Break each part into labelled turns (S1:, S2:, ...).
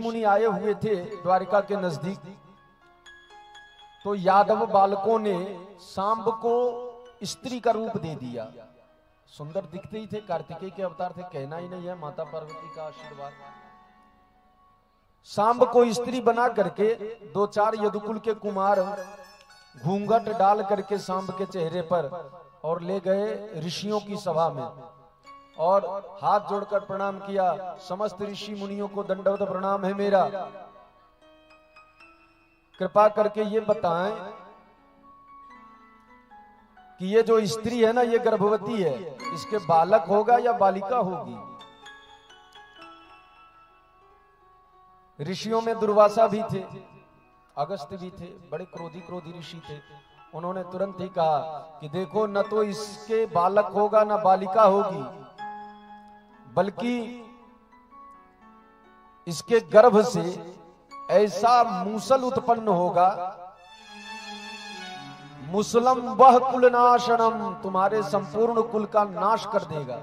S1: मुनि आए हुए थे द्वारिका के नजदीक। तो यादव बालकों ने सांब को स्त्री का रूप दे दिया। सुंदर दिखते ही थे, कार्तिकेय के अवतार थे, कहना ही नहीं है, माता पार्वती का आशीर्वाद। सांब को स्त्री बना करके दो चार यदुकुल के कुमार घूंघट डाल करके सांब के चेहरे पर और ले गए ऋषियों की सभा में और हाथ जोड़कर प्रणाम किया। समस्त ऋषि मुनियों को दंडवत प्रणाम है मेरा। कृपा करके ये बताएं कि ये जो स्त्री है ना, ये गर्भवती है, इसके बालक होगा या बालिका होगी? ऋषियों में दुर्वासा भी थे, अगस्त्य भी थे, बड़े क्रोधी ऋषि थे। उन्होंने तुरंत ही कहा कि देखो, न तो इसके बालक होगा न बालिका होगी, बल्कि इसके गर्भ से ऐसा मूसल उत्पन्न होगा, मुसलम वह कुलनाशनम, तुम्हारे संपूर्ण कुल का नाश कर देगा।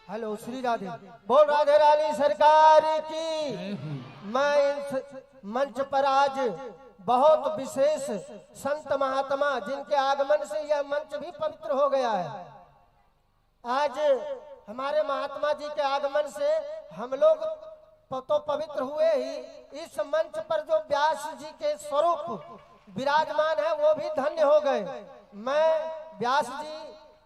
S2: हेलो श्री राधे बोल, राधे रानी सरकार की। मैं इस मंच पर आज बहुत विशेष संत महात्मा जिनके आगमन से यह मंच भी पवित्र हो गया है। आज हमारे महात्मा जी के आगमन से हम लोग तो पवित्र हुए ही, इस मंच पर जो व्यास जी के स्वरूप विराजमान है वो भी धन्य हो गए। मैं व्यास जी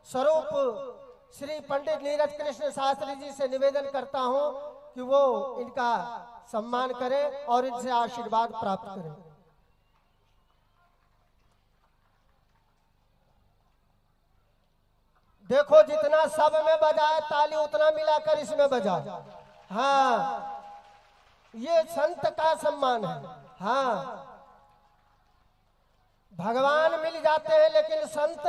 S2: स्वरूप श्री पंडित नीरज कृष्ण शास्त्री जी से निवेदन करता हूं कि वो इनका सम्मान करें और इनसे आशीर्वाद प्राप्त करें। देखो, जितना सब में बजाए ताली उतना मिलाकर इसमें बजा। हाँ, ये संत का सम्मान है। हाँ, भगवान मिल जाते हैं लेकिन संत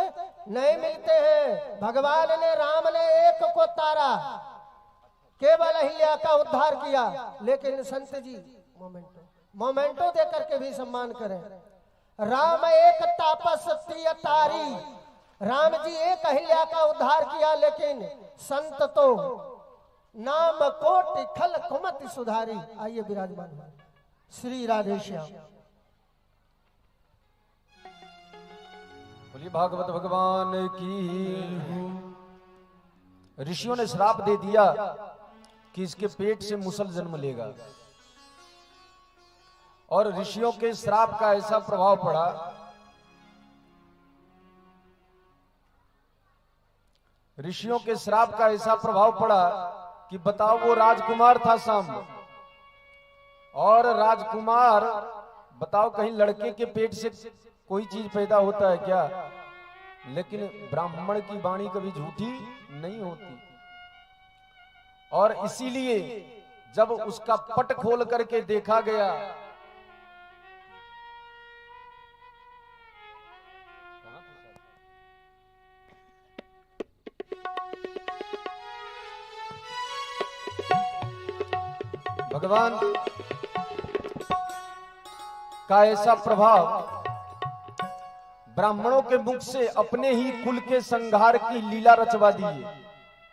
S2: नहीं मिलते हैं। भगवान ने, राम ने एक को तारा, केवल अहिल्या का उद्धार किया, लेकिन संत जी मोमेंटो दे करके भी सम्मान करें। राम एक तापस तारी, राम जी एक अहिल्या का उद्धार किया, लेकिन संत तो नाम कोटि खल कुमति सुधारी। आइए विराजमान श्री राधे श्याम।
S1: बोलिए भागवत भगवान की। ऋषियों ने श्राप दे दिया कि इसके पेट से मुसल जन्म लेगा, और ऋषियों के श्राप का ऐसा प्रभाव पड़ा, ऋषियों के श्राप का ऐसा प्रभाव पड़ा कि बताओ, वो राजकुमार था सांब, और राजकुमार, बताओ कहीं लड़के के पेट से कोई चीज पैदा होता है क्या? लेकिन ब्राह्मण की वाणी कभी झूठी नहीं होती, और इसीलिए जब उसका पट खोल करके देखा गया, भगवान का ऐसा प्रभाव, ब्राह्मणों के मुख से अपने ही कुल के संहार की लीला रचवा दी है।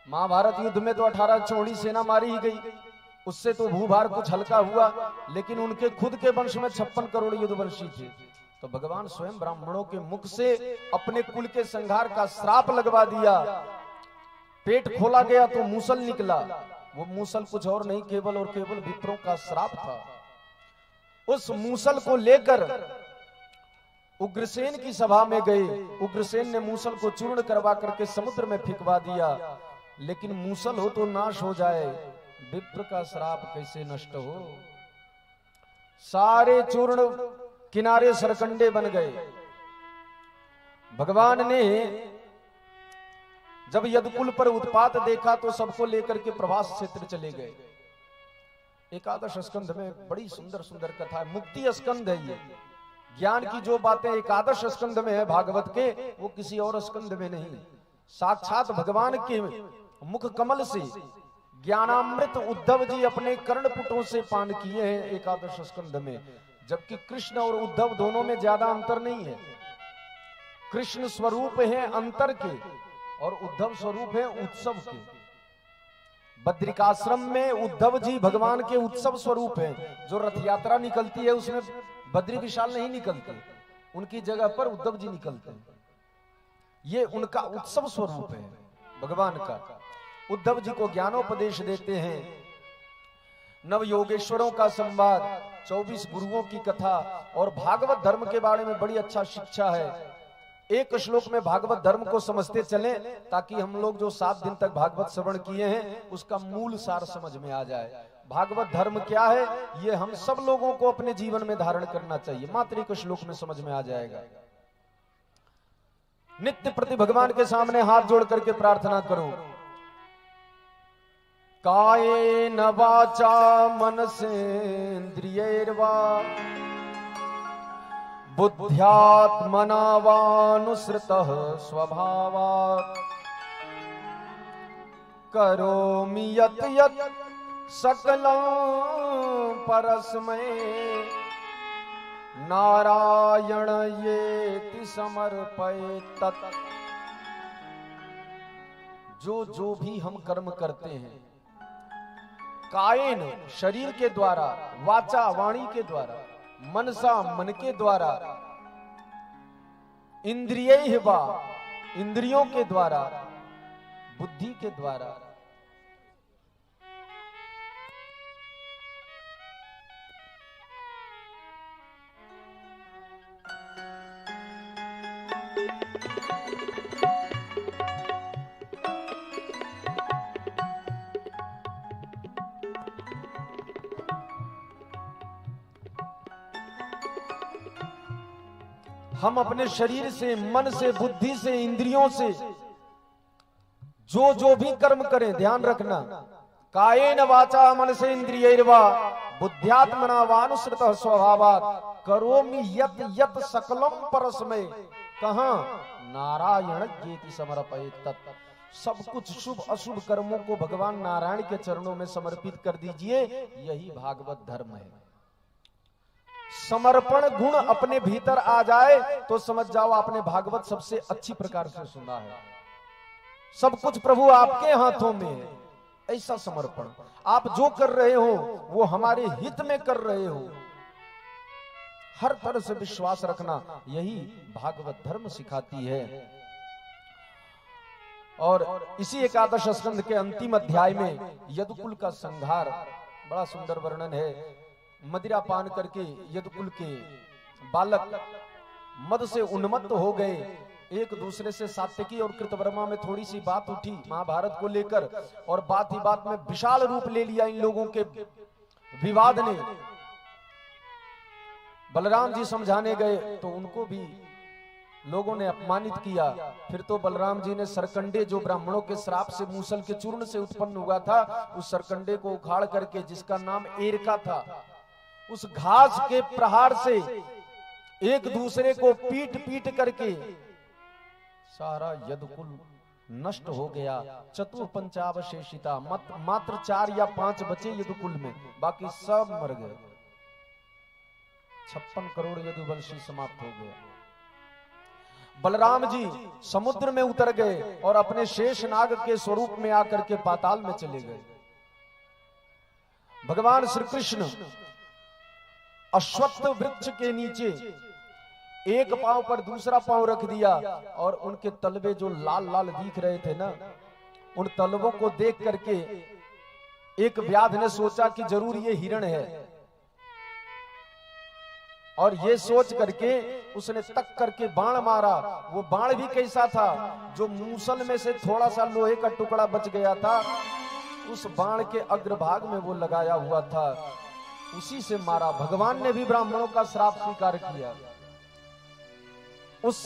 S1: महाभारत युद्ध में तो 18 चौड़ी सेना मारी ही गई, उससे तो भूभार कुछ हल्का हुआ, लेकिन उनके खुद के वंश में 56 करोड़ युद्धवंशी थे। तो भगवान स्वयं ब्राह्मणों के मुख से अपने कुल के संहार का श्राप लगवा दिया। पेट खोला गया तो मूसल निकला। वो मूसल कुछ और नहीं, केवल और केवल विप्रों का श्राप था। उस मूसल को लेकर उग्रसेन की सभा में गए। उग्रसेन ने मूसल को चूर्ण करवा करके समुद्र में फेंकवा दिया, लेकिन मूसल हो तो नाश हो जाए, विप्र का श्राप कैसे नष्ट हो? सारे चूर्ण किनारे सरकंडे बन गए। भगवान ने जब यदुकुल पर उत्पात देखा तो सबको लेकर के प्रवास क्षेत्र चले गए। एकादश स्कंध में बड़ी सुंदर सुंदर कथा है, मुक्ति स्कंध है ये। ज्ञान की जो बातें एकादश स्कंध में है भागवत के, वो किसी और स्कंध में नहीं। साक्षात भगवान के मुख कमल से ज्ञानामृत उद्धव जी अपने कर्णपुटों से पान किए हैं एकादश स्कंध में, जबकि कृष्ण और उद्धव दोनों में ज्यादा अंतर नहीं है। कृष्ण स्वरूप है अंतर के और उद्धव स्वरूप है उत्सव के। बद्रिकाश्रम में उद्धव जी भगवान के उत्सव स्वरूप हैं। जो रथ यात्रा निकलती है उसमें बद्री विशाल नहीं निकलते, उनकी जगह पर उद्धव जी निकलते हैं। ये उनका उत्सव स्वरूप है भगवान का। उद्धव जी को ज्ञानोपदेश देते हैं। नव योगेश्वरों का संवाद, 24 गुरुओं की कथा और भागवत धर्म के बारे में बड़ी अच्छा शिक्षा है। एक श्लोक में भागवत धर्म को समझते चलें ताकि हम लोग जो 7 दिन तक भागवत श्रवण किए हैं उसका मूल सार समझ में आ जाए। भागवत धर्म क्या है ये हम सब लोगों को अपने जीवन में धारण करना चाहिए। मात्र एक श्लोक में समझ में आ जाएगा। नित्य प्रति भगवान के सामने हाथ जोड़ करके प्रार्थना करो। कायेन वाचा मनसेन्द्रियैर्वा बुद्ध्यात्मना वानुसृतः स्वभावात् करोमि यत् यत् सकलं परस्मै नारायणयेति समर्पयेत्। जो भी हम कर्म करते हैं कायेन शरीर के द्वारा, वाचा वाणी के द्वारा, मनसा मन के द्वारा, इंद्रिय वा इंद्रियों के द्वारा, बुद्धि के द्वारा, हम अपने शरीर से, मन से, बुद्धि से, इंद्रियों से जो भी कर्म करें, ध्यान रखना, कायेन वाचा मनसे इंद्रियैर्वा बुद्ध्यात्मना वानुसृतः स्वभावात् करोमि यत् यत् सकलं परस्मै। कहां? नारायणयेति समर्पयेत्। सब कुछ शुभ अशुभ कर्मों को भगवान नारायण के चरणों में समर्पित कर दीजिए। यही भागवत धर्म है। समर्पण गुण अपने भीतर आ जाए तो समझ जाओ आपने भागवत सबसे अच्छी प्रकार से सुना है। सब कुछ प्रभु आपके हाथों में है। ऐसा समर्पण, आप जो कर रहे हो वो हमारे हित में कर रहे हो, हर तरह से विश्वास रखना, यही भागवत धर्म सिखाती है। और इसी एकादश स्कंद के अंतिम अध्याय में यदुकुल का संहार, बड़ा सुंदर वर्णन है। मदिरा पान करके यदुकुल के बालक मद से उन्मत्त हो गए। एक दूसरे से सात्यकी और कृतवर्मा में थोड़ी सी बात उठी महाभारत को लेकर, और बात ही बात में विशाल रूप ले लिया इन लोगों के विवाद ने। बलराम जी समझाने गए तो उनको भी लोगों ने अपमानित किया। फिर तो बलराम जी ने सरकंडे, जो ब्राह्मणों के श्राप से मूसल के चूर्ण से उत्पन्न हुआ था, उस सरकंडे को उखाड़ करके, जिसका नाम एरका था, उस घास के प्रहार से एक दूसरे को पीट पीट करके सारा यदुकुल नष्ट हो गया। चतुर पंचावशेषिता, मात्र 4 या 5 बचे यदुकुल में, बाकी सब मर गए। 56 करोड़ यदुवंशी समाप्त हो गया। बलराम जी समुद्र में उतर गए और अपने शेषनाग के स्वरूप में आकर के पाताल में चले गए। भगवान श्री कृष्ण अश्वत्थ वृक्ष के नीचे एक पांव पर दूसरा पांव रख दिया, और उनके तलवे जो लाल लाल दिख रहे थे ना, उन तलवों को देख करके एक व्याध ने सोचा कि जरूर ये हिरण है, और ये सोच करके उसने तक करके बाण मारा। वो बाण भी कैसा था, जो मूसल में से थोड़ा सा लोहे का टुकड़ा बच गया था, उस बाण के अग्रभाग में वो लगाया हुआ था, उसी से मारा। भगवान ने भी ब्राह्मणों का श्राप स्वीकार किया। उस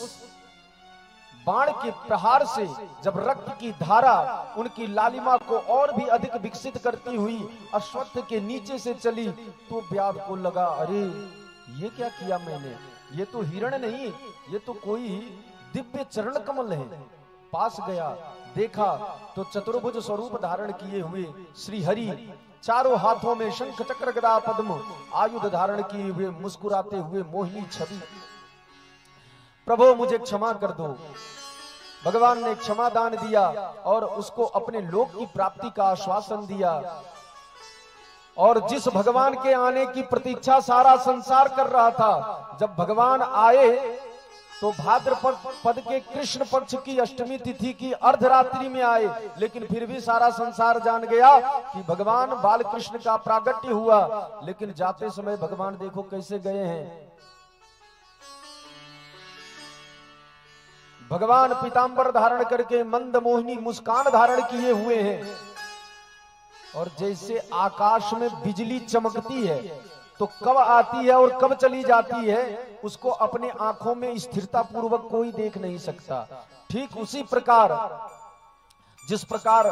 S1: बाण के प्रहार से जब रक्त की धारा उनकी लालिमा को और भी अधिक विकसित करती हुई अश्वत्थ के नीचे से चली, तो व्याध को लगा, अरे ये क्या किया मैंने, ये तो हिरण नहीं, ये तो कोई दिव्य चरण कमल है। पास गया, देखा तो चतुर्भुज स्वरूप धारण किए हुए श्री हरि, चारों हाथों में शंख चक्र गदा पद्म आयुध धारण किए हुए, मुस्कुराते हुए मोहिनी छवि। प्रभु मुझे क्षमा कर दो, भगवान ने क्षमा दान दिया और उसको अपने लोक की प्राप्ति का आश्वासन दिया। और जिस भगवान के आने की प्रतीक्षा सारा संसार कर रहा था, जब भगवान आए तो भाद्रपद पद के कृष्ण पक्ष की अष्टमी तिथि की अर्धरात्रि में आए, लेकिन फिर भी सारा संसार जान गया कि भगवान बाल कृष्ण का प्रागट्य हुआ। लेकिन जाते समय भगवान देखो कैसे गए हैं। भगवान पीतांबर धारण करके मंद मोहिनी मुस्कान धारण किए हुए हैं, और जैसे आकाश में बिजली चमकती है तो कब आती है और कब चली जाती है उसको अपने आंखों में स्थिरता पूर्वक कोई देख नहीं सकता। ठीक उसी प्रकार जिस प्रकार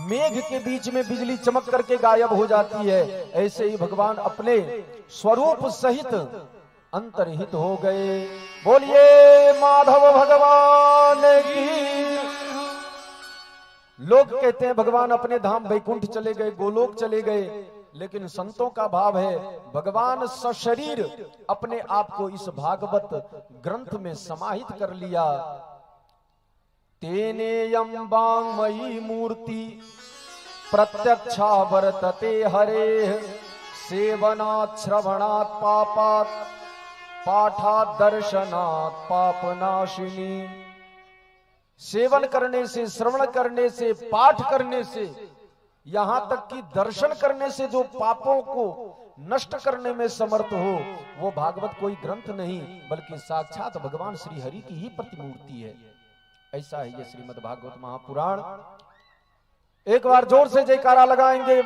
S1: मेघ के बीच में बिजली चमक करके गायब हो जाती है, ऐसे ही भगवान अपने स्वरूप सहित अंतर्हित हो गए। बोलिए माधव भगवान की। लोग कहते हैं भगवान अपने धाम वैकुंठ चले गए, गोलोक चले गए, लेकिन संतों का भाव है भगवान सशरीर अपने आप को इस भागवत ग्रंथ में समाहित कर लिया। तेनेयं वाङ्मयी मूर्ति प्रत्यक्षा वर्तते हरे, सेवनात् श्रवणात् पापात् पाठात् दर्शनात् पापनाशिनी। सेवन करने से, श्रवण करने से, पाठ करने से, यहां तक कि दर्शन करने से जो पापों को नष्ट करने में समर्थ हो, वो भागवत कोई ग्रंथ नहीं बल्कि साक्षात भगवान श्री हरि की ही प्रतिमूर्ति है। ऐसा है ये श्रीमद् भागवत महापुराण। एक बार जोर से जयकारा लगाएंगे।